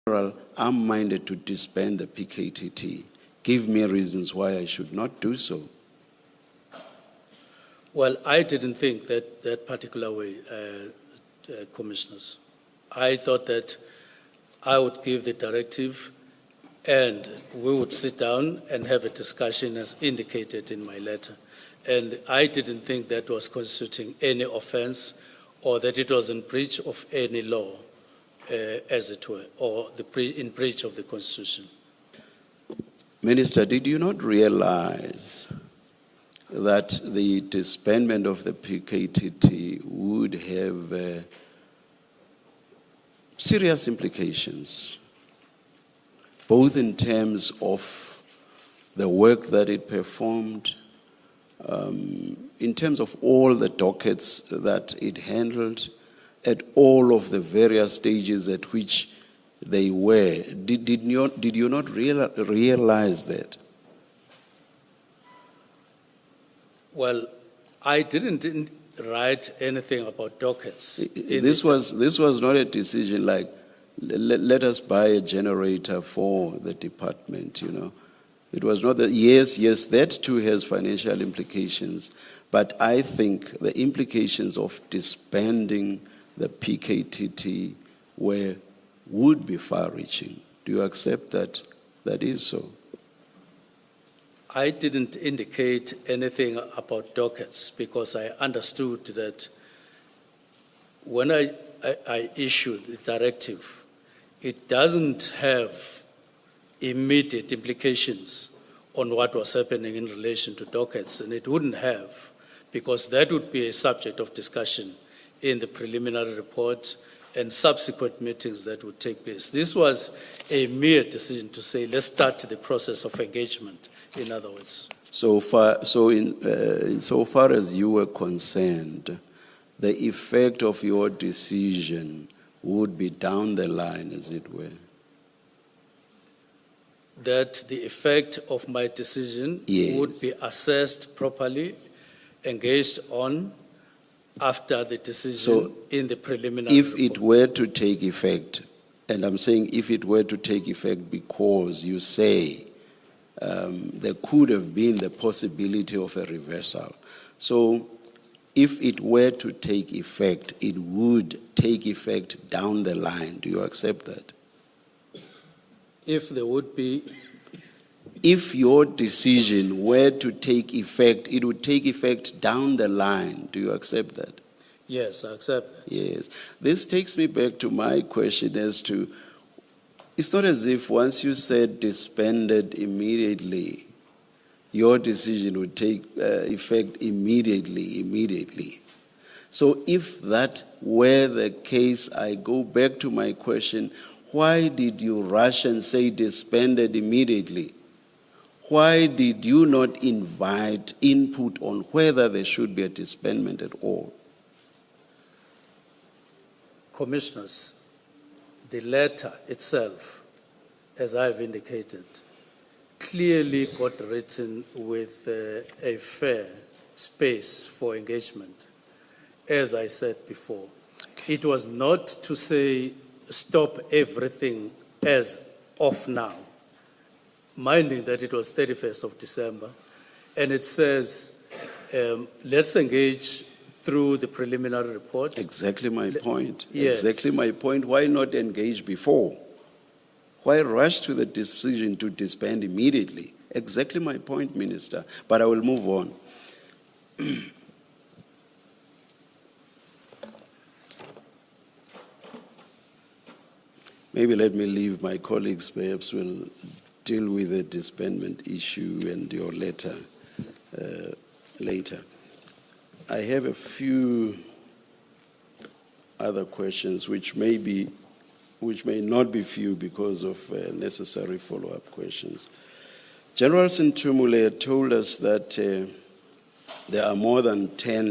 I'm minded to disband the PKTT. Give me reasons why I should not do so. Well, I didn't think that particular way, commissioners. I thought that I would give the directive and we would sit down and have a discussion as indicated in my letter. And I didn't think that was constituting any offense or that it was in breach of any law, as it were, or in breach of the Constitution. Minister, did you not realize that the disbandment of the PKTT would have serious implications, both in terms of the work that it performed, in terms of all the dockets that it handled, at all of the various stages at which they were? Did you not realize that? Well, I didn't write anything about dockets. This was not a decision like, let us buy a generator for the department, you know. It was not that, yes, that too has financial implications, but I think the implications of disbanding the PKTT would be far-reaching. Do you accept that that is so? I didn't indicate anything about dockets because I understood that when I issued the directive, it doesn't have immediate implications on what was happening in relation to dockets, and it wouldn't have, because that would be a subject of discussion in the preliminary report and subsequent meetings that would take place. This was a mere decision to say, let's start the process of engagement, in other words. Insofar as you were concerned, the effect of your decision would be down the line, as it were. That the effect of my decision would be assessed properly, engaged on after the decision in the preliminary if report. It were to take effect, and I'm saying if it were to take effect because you say there could have been the possibility of a reversal. So if it were to take effect, it would take effect down the line. Do you accept that? If there would be... If your decision were to take effect, it would take effect down the line. Do you accept that? Yes, I accept that. Yes. This takes me back to my question as to, it's not as if once you said disbanded immediately, your decision would take effect immediately. So if that were the case, I go back to my question, why did you rush and say disbanded immediately? Why did you not invite input on whether there should be a disbandment at all? Commissioners, the letter itself, as I've indicated, clearly got written with a fair space for engagement. As I said before, it was not to say stop everything as of now, minding that it was 31st of December, and it says, let's engage through the preliminary report. Exactly my point. Yes. Exactly my point. Why not engage before? Why rush to the decision to disband immediately? Exactly my point, Minister. But I will move on. Maybe let me leave my colleagues, perhaps will deal with the disbandment issue and your letter later. I have a few other questions which may not be few because of necessary follow-up questions. General Sintumule told us that there are more than 10